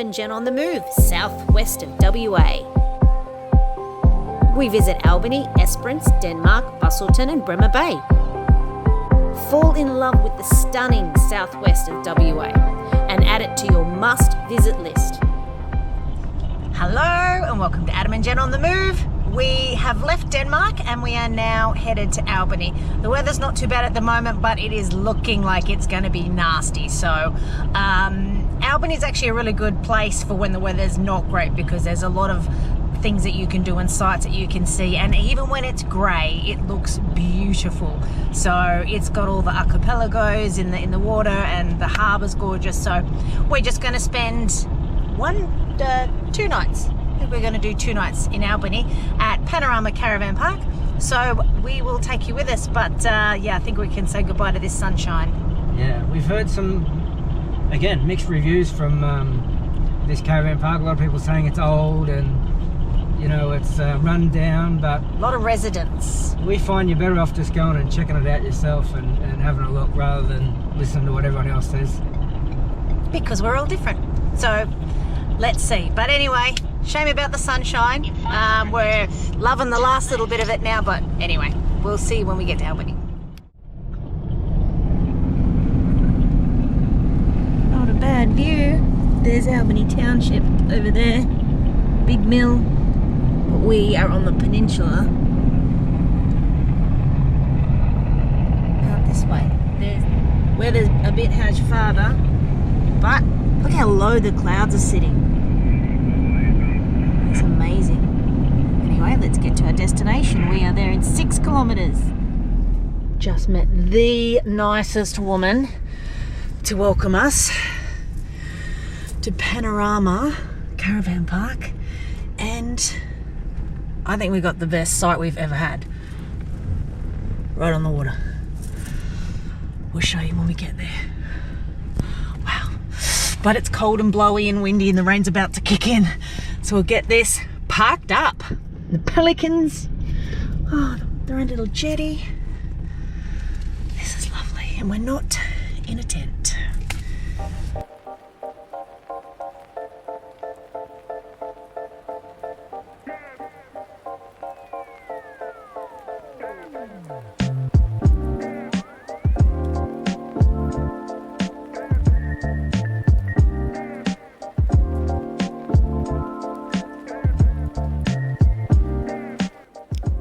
and Jen on the Move, southwest of WA. We visit Albany, Esperance, Denmark, Busselton and Bremer Bay. Fall in love with the stunning southwest of WA and add it to your must-visit list. Hello and welcome to Adam and Jen on the Move. We have left Denmark and we are now headed to Albany. The weather's not too bad at the moment, but it is looking like it's going to be nasty. So Albany is actually a really good place for when the weather's not great, because there's a lot of things that you can do and sights that you can see, and even when it's grey it looks beautiful. So it's got all the archipelagos in the water, and the harbour's gorgeous. So we're just going to spend 2 nights. I think we're going to do 2 nights in Albany at Panorama Caravan Park. So we will take you with us, but yeah, I think we can say goodbye to this sunshine. Yeah, we've heard some, again, mixed reviews from this caravan park. A lot of people saying it's old and, you know, it's run down, but a lot of residents. We find you're better off just going and checking it out yourself and having a look rather than listening to what everyone else says. Because we're all different. So let's see. But anyway, shame about the sunshine. We're loving the last little bit of it now, but anyway, we'll see when we get to Albany. Not a bad view. There's Albany Township over there. Big mill. But we are on the peninsula. Out this way. Weather's a bit hedged farther, but look how low the clouds are sitting. It's amazing. Anyway, let's get to our destination. We are there in 6 kilometres. Just met the nicest woman to welcome us to Panorama Caravan Park, and I think we got the best sight we've ever had. Right on the water. We'll show you when we get there. Wow. But it's cold and blowy and windy and the rain's about to kick in. So we'll get this parked up. The pelicans. Oh, their own little jetty. This is lovely. And we're not in a tent.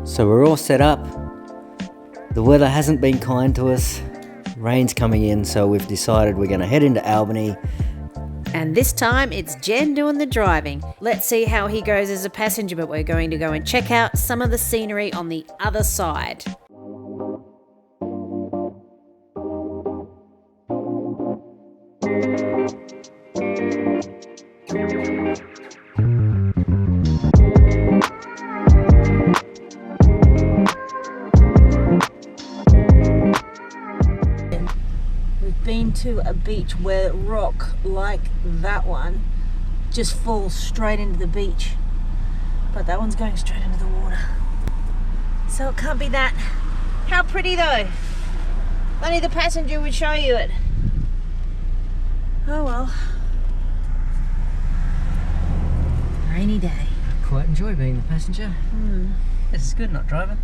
So we're all set up. The weather hasn't been kind to us. Rain's coming in, so we've decided we're going to head into Albany. And this time it's Jen doing the driving. Let's see how he goes as a passenger, but we're going to go and check out some of the scenery on the other side. Been to a beach where rock like that one just falls straight into the beach, but that one's going straight into the water, so it can't be that. How pretty though. Only the passenger would show you it. Oh well. Rainy day. I quite enjoy being the passenger. This is good, not driving.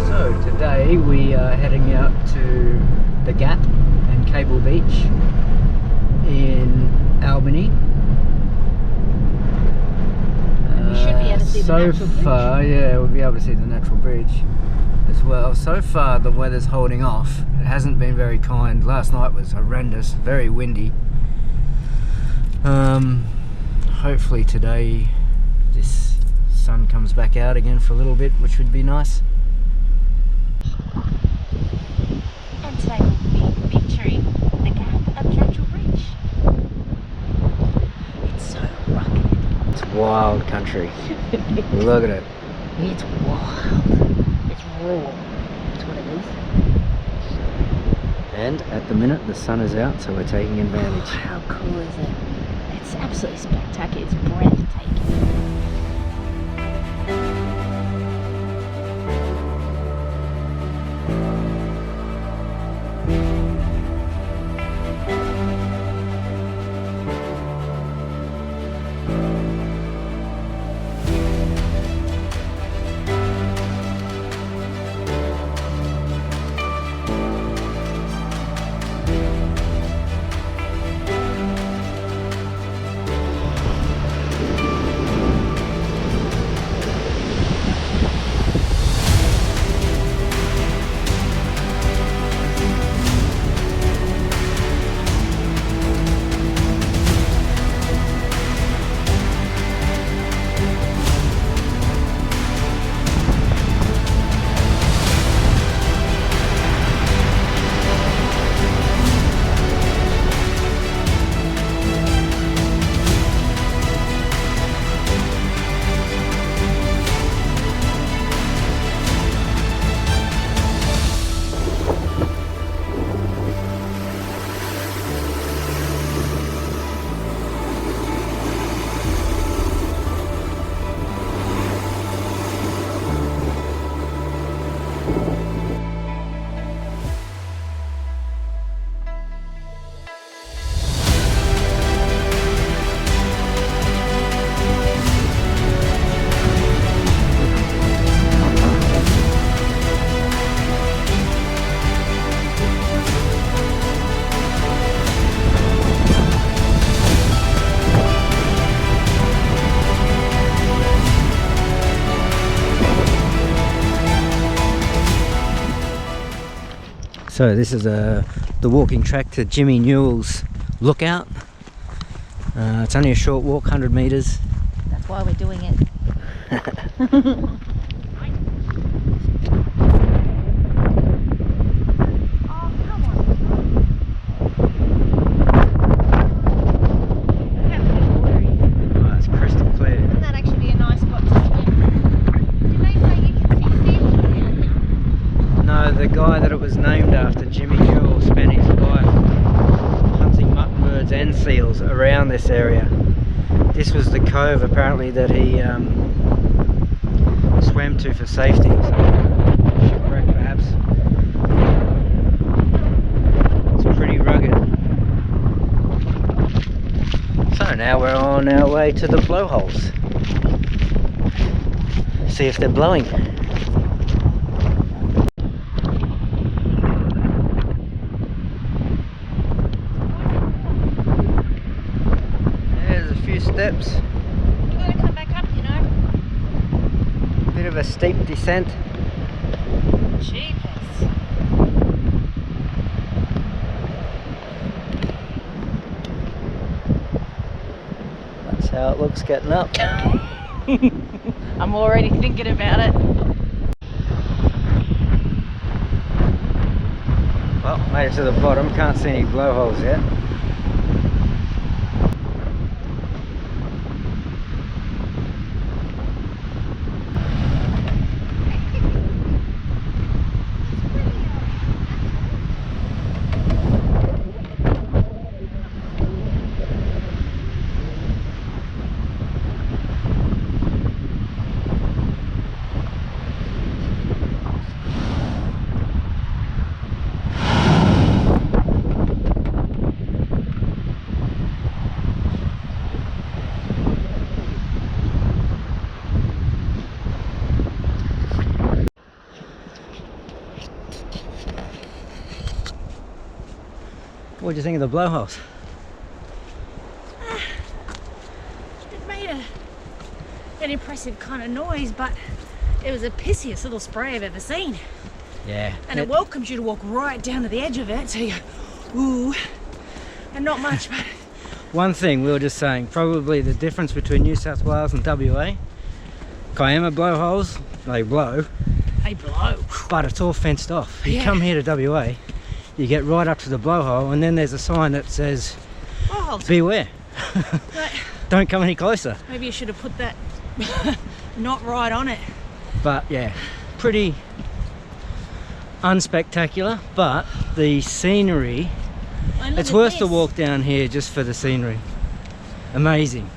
So today we are heading out to the Gap and Cable Beach in Albany. We should be see the So natural bridge. far, yeah, we'll be able to see the natural bridge as well. So far, the weather's holding off. It hasn't been very kind. Last night was horrendous, very windy. Hopefully today, this sun comes back out again for a little bit, which would be nice. And today we'll be featuring the gap of Natural Bridge. It's so rugged. It's wild country. Look at it. It's wild. It's raw. That's what it is. And at the minute, the sun is out, so we're taking advantage. How cool is it? It's absolutely spectacular. It's breathtaking. So this is the walking track to Jimmy Newell's lookout. It's only a short walk, 100 metres. That's why we're doing it. Oh, it's crystal clear. Wouldn't that actually be a nice spot to swim? Did they say you can see seals? No, the guy that it was named after, Jimmy Newell, spent his life hunting muttonbirds and seals around this area. This was the cove apparently that he swam to for safety. So, shipwreck perhaps. It's pretty rugged. So now we're on our way to the blowholes. See if they're blowing. There's a few steps. You gotta come back up, you know. Bit of a steep descent. Jeepers. That's how it looks getting up. I'm already thinking about it. Well, made it to the bottom. Can't see any blowholes yet. What do you think of the blowholes? It an impressive kind of noise, but it was the pissiest little spray I've ever seen. Yeah. And it welcomes you to walk right down to the edge of it, so you go, ooh, and not much, but... One thing we were just saying, probably the difference between New South Wales and WA, Kiama blowholes, they blow. They blow. But it's all fenced off. You Yeah. come here to WA, you get right up to the blowhole, and then there's a sign that says, Oh, beware. but Don't come any closer. maybe you should have put that not right on it. But yeah, pretty unspectacular, but the scenery, And look it's at worth the this. walk down here just for the scenery. Amazing.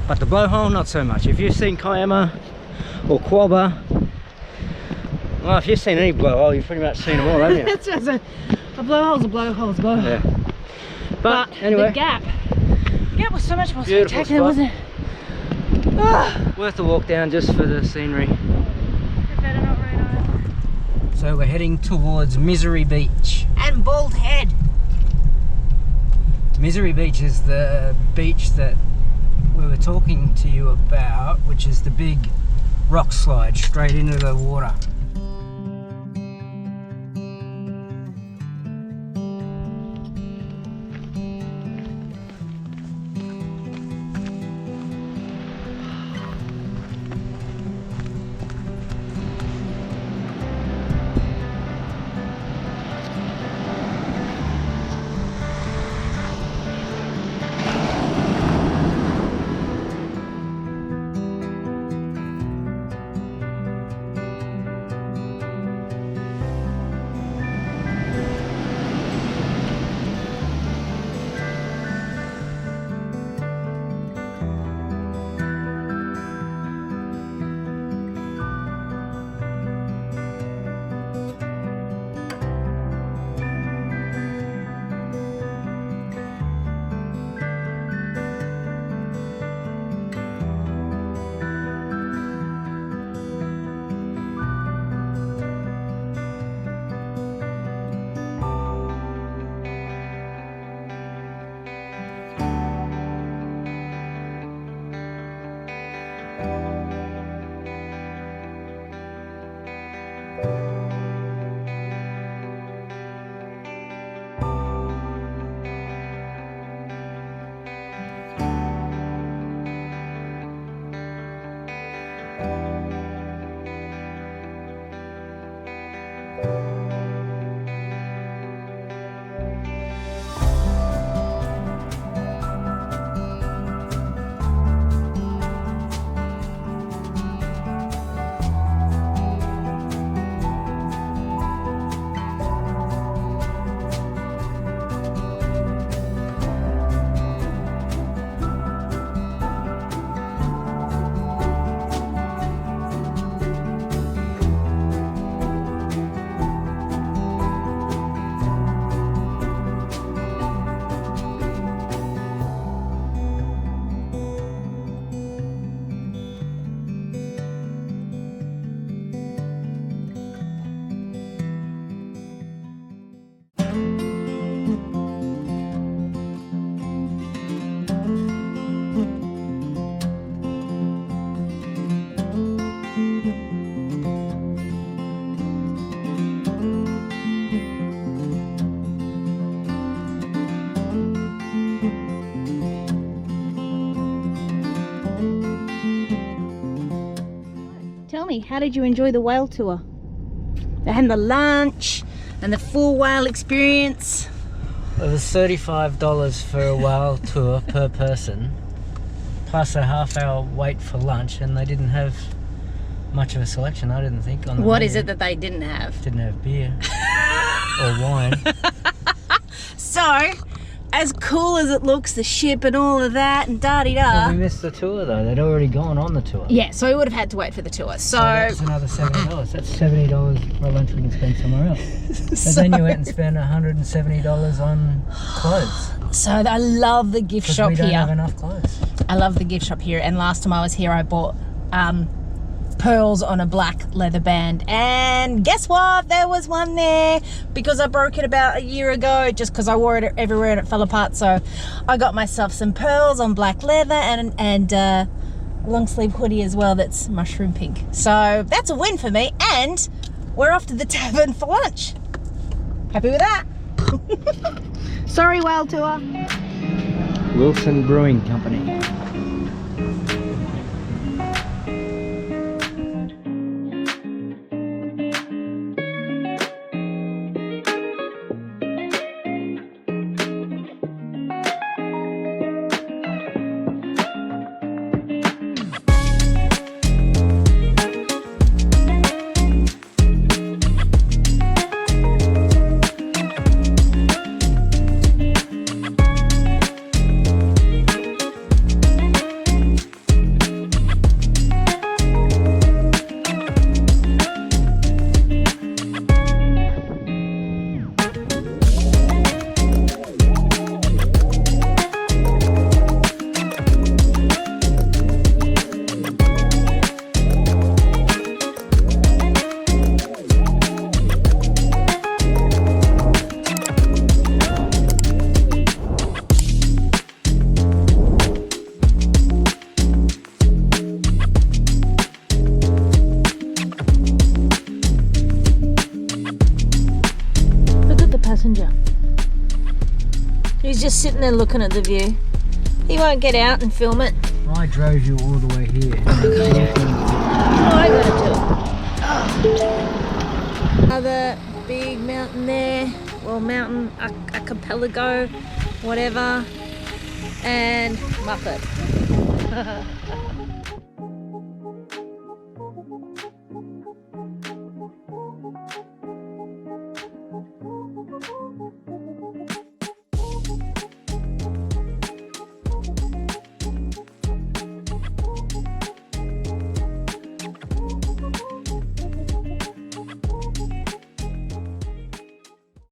But the blowhole, not so much. If you've seen Kiama or Quabba, well, if you've seen any blowhole, you've pretty much seen them all, haven't you? That's just a blowhole's a blowhole's a blowhole. Yeah. But anyway, the gap was so much more Beautiful spectacular, spot. wasn't it? Ah, worth the walk down just for the scenery. you better not rain on it. So we're heading towards Misery Beach. And Bald Head. Misery Beach is the beach that we were talking to you about, which is the big rock slide straight into the water. Tell me, how did you enjoy the whale tour? And the lunch and the full whale experience. It was $35 for a whale tour per person, plus a half-hour wait for lunch, and they didn't have much of a selection, I didn't think. On the What menu. is it that they didn't have? Didn't have beer or wine. So, as cool as it looks, the ship and all of that and Well, we da-di-da. missed the tour though. They'd already gone on the tour. Yeah, so we would have had to wait for the tour. So that's another $70. That's $70 for a lunch we can spend somewhere else. And then you went and spent $170 on clothes. So I love the gift Because shop we don't have here. enough clothes. I love the gift shop here. And last time I was here, I bought pearls on a black leather band. And guess what? There was one there because I broke it about a year ago just because I wore it everywhere and it fell apart. So I got myself some pearls on black leather and long sleeve hoodie as well that's mushroom pink. So that's a win for me, and we're off to the tavern for lunch. Happy with that? Sorry, whale tour. Wilson Brewing Company. Passenger. He's just sitting there looking at the view. He won't get out and film it. I drove you all the way here. I gotta do it. Another big mountain there. Well, mountain archipelago, whatever. And Muppet.